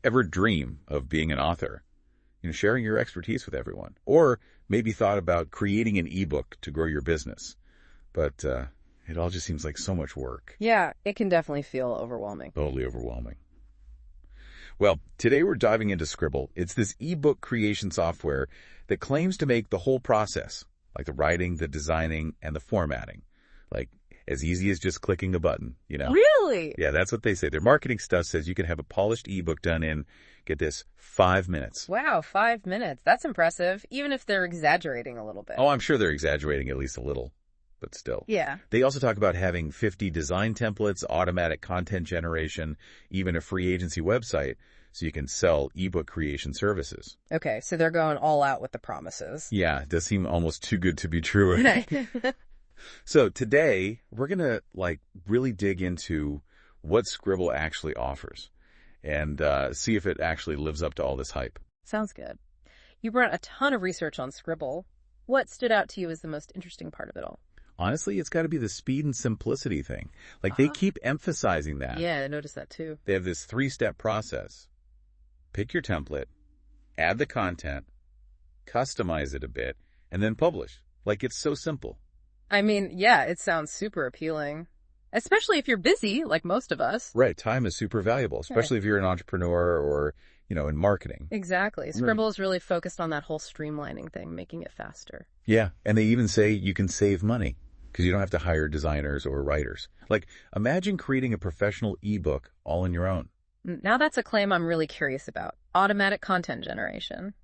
ever dream of being an author? Sharing your expertise with everyone. Or maybe thought about creating an ebook to grow your business. But it all just seems like so much work. Yeah, it can definitely feel overwhelming. Totally overwhelming. Well, today we're diving into Scribble. It's this ebook creation software that claims to make the whole process, like the writing, the designing, and the formatting, like as easy as just clicking a button, Really? Yeah, that's what they say. Their marketing stuff says you can have a polished ebook done in, get this, 5 minutes. Wow, 5 minutes. That's impressive, even if they're exaggerating a little bit. Oh, I'm sure they're exaggerating at least a little, but still. Yeah. They also talk about having 50 design templates, automatic content generation, even a free agency website, so you can sell ebook creation services. Okay, so they're going all out with the promises. Yeah, it does seem almost too good to be true. So today, we're going to really dig into what Scribble actually offers and see if it actually lives up to all this hype. Sounds good. You brought a ton of research on Scribble. What stood out to you as the most interesting part of it all? Honestly, it's got to be the speed and simplicity thing. They keep emphasizing that. Yeah, I noticed that too. They have this 3-step process. Pick your template, add the content, customize it a bit, and then publish. It's so simple. I mean, yeah, it sounds super appealing, especially if you're busy, like most of us. Right. Time is super valuable, especially if you're an entrepreneur or, in marketing. Exactly. Scribble is really focused on that whole streamlining thing, making it faster. Yeah. And they even say you can save money because you don't have to hire designers or writers. Imagine creating a professional ebook all on your own. Now that's a claim I'm really curious about. Automatic content generation.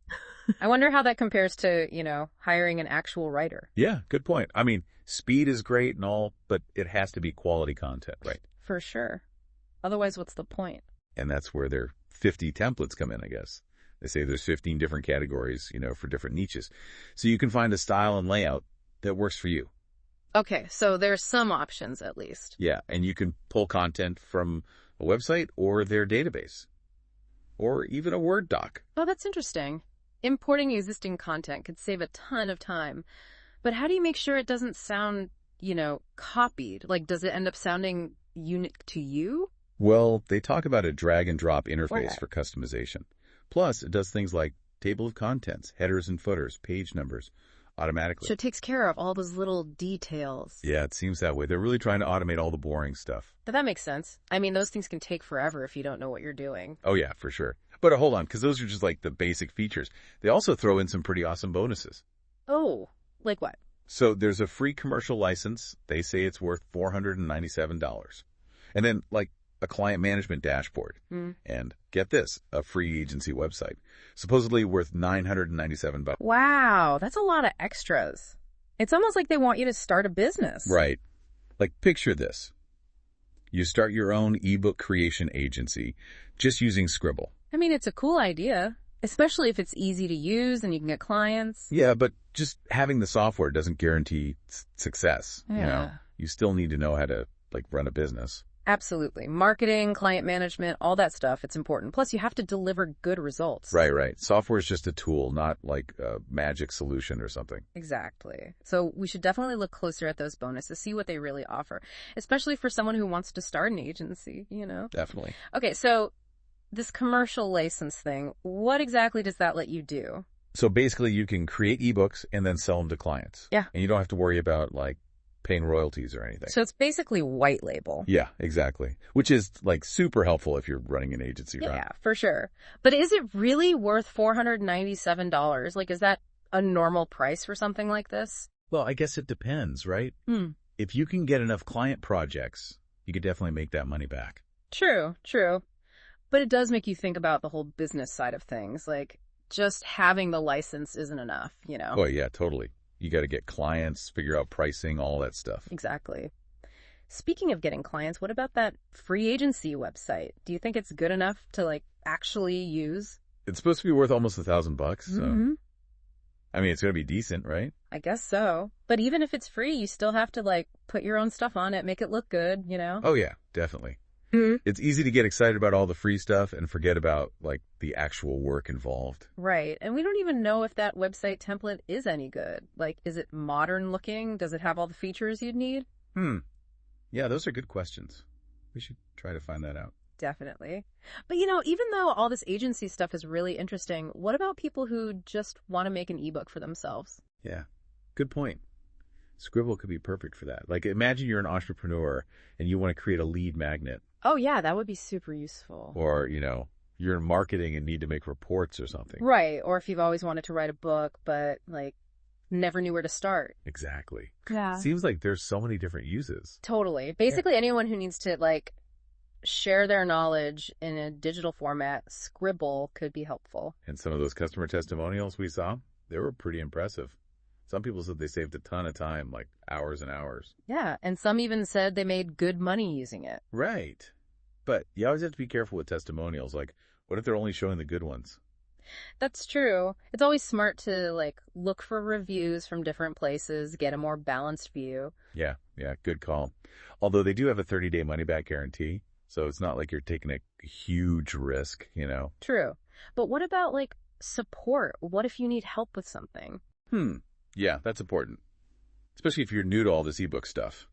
I wonder how that compares to, hiring an actual writer. Yeah, good point. I mean, speed is great and all, but it has to be quality content, right? For sure. Otherwise, what's the point? And that's where their 50 templates come in, I guess. They say there's 15 different categories, for different niches. So you can find a style and layout that works for you. Okay, so there's some options at least. Yeah, and you can pull content from a website or their database, or even a Word doc. Oh, that's interesting. Importing existing content could save a ton of time. But how do you make sure it doesn't sound, copied? Does it end up sounding unique to you? Well, they talk about a drag and drop interface for customization. Plus, it does things like table of contents, headers and footers, page numbers, automatically. So it takes care of all those little details. Yeah, it seems that way. They're really trying to automate all the boring stuff. But that makes sense. I mean, those things can take forever if you don't know what you're doing. Oh, yeah, for sure. But hold on, because those are just the basic features. They also throw in some pretty awesome bonuses. Oh, like what? So there's a free commercial license. They say it's worth $497. And then, a client management dashboard. And get this, a free agency website. Supposedly worth $997. Wow, that's a lot of extras. It's almost like they want you to start a business. Right. Picture this. You start your own ebook creation agency just using Scribble. I mean, it's a cool idea, especially if it's easy to use and you can get clients. Yeah, but just having the software doesn't guarantee success. Yeah. You still need to know how to run a business. Absolutely. Marketing, client management, all that stuff, it's important. Plus, you have to deliver good results. Right. Software is just a tool, not a magic solution or something. Exactly. So we should definitely look closer at those bonuses, see what they really offer, especially for someone who wants to start an agency, Definitely. Okay, so this commercial license thing, what exactly does that let you do? So basically, you can create ebooks and then sell them to clients. Yeah. And you don't have to worry about paying royalties or anything. So it's basically white label. Yeah, exactly. Which is super helpful if you're running an agency, right? Yeah, for sure. But is it really worth $497? Is that a normal price for something like this? Well, I guess it depends, right? If you can get enough client projects, you could definitely make that money back. True. But it does make you think about the whole business side of things. Just having the license isn't enough, Oh, yeah, totally. You got to get clients, figure out pricing, all that stuff. Exactly. Speaking of getting clients, what about that free agency website? Do you think it's good enough to actually use? It's supposed to be worth almost $1,000, so I mean, it's going to be decent, right? I guess so. But even if it's free, you still have to put your own stuff on it, make it look good, Oh yeah, definitely. It's easy to get excited about all the free stuff and forget about the actual work involved. Right. And we don't even know if that website template is any good. Is it modern looking? Does it have all the features you'd need? Yeah, those are good questions. We should try to find that out. Definitely. But even though all this agency stuff is really interesting, what about people who just want to make an ebook for themselves? Yeah, good point. Scribble could be perfect for that. Like, imagine you're an entrepreneur and you want to create a lead magnet. Oh, yeah, that would be super useful. Or, you're in marketing and need to make reports or something. Right. Or if you've always wanted to write a book, but, never knew where to start. Exactly. Yeah. Seems like there's so many different uses. Totally. Basically, anyone who needs to, share their knowledge in a digital format, Scribble could be helpful. And some of those customer testimonials we saw, they were pretty impressive. Some people said they saved a ton of time, like hours and hours. Yeah, and some even said they made good money using it. Right. But you always have to be careful with testimonials. Like, what if they're only showing the good ones? That's true. It's always smart to, look for reviews from different places, get a more balanced view. Yeah, good call. Although they do have a 30-day money-back guarantee, so it's not like you're taking a huge risk, True. But what about, support? What if you need help with something? Yeah, that's important. Especially if you're new to all this ebook stuff.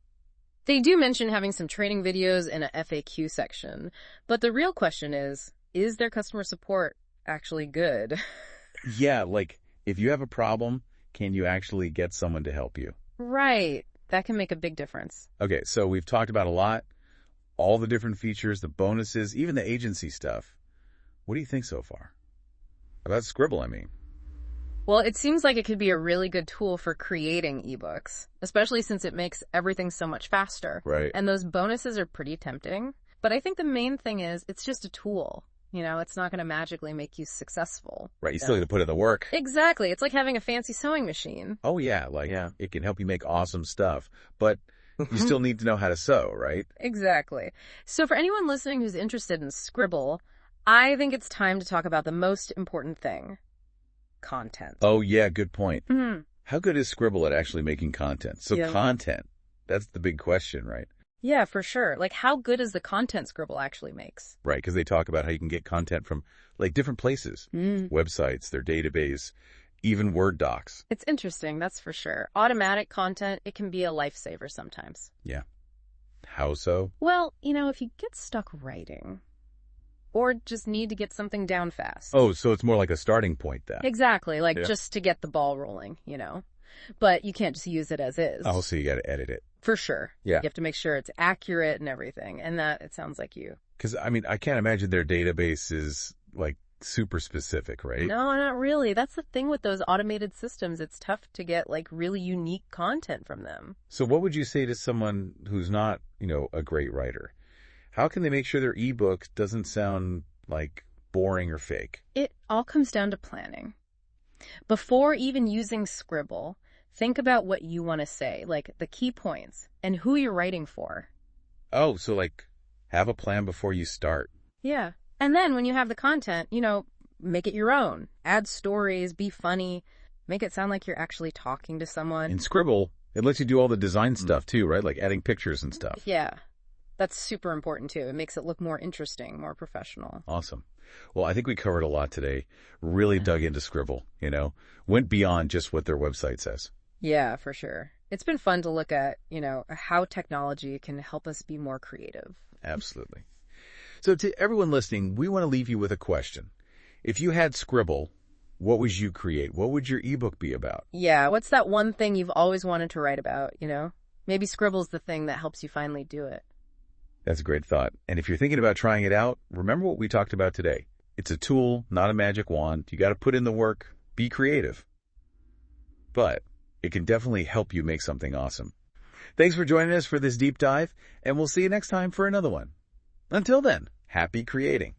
They do mention having some training videos in a FAQ section, but the real question is their customer support actually good? Yeah, if you have a problem, can you actually get someone to help you? Right. That can make a big difference. Okay, so we've talked about a lot, all the different features, the bonuses, even the agency stuff. What do you think so far? About Scribble, I mean. Well, it seems like it could be a really good tool for creating ebooks, especially since it makes everything so much faster. Right. And those bonuses are pretty tempting. But I think the main thing is it's just a tool. It's not going to magically make you successful. Right, you still got to put in the work. Exactly. It's like having a fancy sewing machine. Oh, yeah, it can help you make awesome stuff, but you still need to know how to sew, right? Exactly. So for anyone listening who's interested in Scribble, I think it's time to talk about the most important thing. Content. Oh, yeah, good point. Mm-hmm. How good is Scribble at actually making content? So content, that's the big question, right? Yeah, for sure. How good is the content Scribble actually makes? Right, because they talk about how you can get content from, different places, websites, their database, even Word docs. It's interesting, that's for sure. Automatic content, it can be a lifesaver sometimes. Yeah. How so? Well, if you get stuck writing, or just need to get something down fast. Oh, so it's more like a starting point then. Exactly, just to get the ball rolling, But you can't just use it as is. Oh, so you got to edit it. For sure. Yeah. You have to make sure it's accurate and everything. And that, it sounds like you. Because, I can't imagine their database is, super specific, right? No, not really. That's the thing with those automated systems. It's tough to get, really unique content from them. So what would you say to someone who's not, a great writer? How can they make sure their ebook doesn't sound, boring or fake? It all comes down to planning. Before even using Scribble, think about what you want to say, the key points, and who you're writing for. Oh, so, have a plan before you start. Yeah. And then when you have the content, make it your own. Add stories, be funny, make it sound like you're actually talking to someone. In Scribble, it lets you do all the design stuff too, right? Like adding pictures and stuff. Yeah. That's super important too. It makes it look more interesting, more professional. Awesome. Well, I think we covered a lot today. Really dug into Scribble, went beyond just what their website says. Yeah, for sure. It's been fun to look at, how technology can help us be more creative. Absolutely. So to everyone listening, we want to leave you with a question. If you had Scribble, what would you create? What would your ebook be about? Yeah, what's that one thing you've always wanted to write about, Maybe Scribble's the thing that helps you finally do it. That's a great thought. And if you're thinking about trying it out, remember what we talked about today. It's a tool, not a magic wand. You got to put in the work, be creative. But it can definitely help you make something awesome. Thanks for joining us for this deep dive, and we'll see you next time for another one. Until then, happy creating.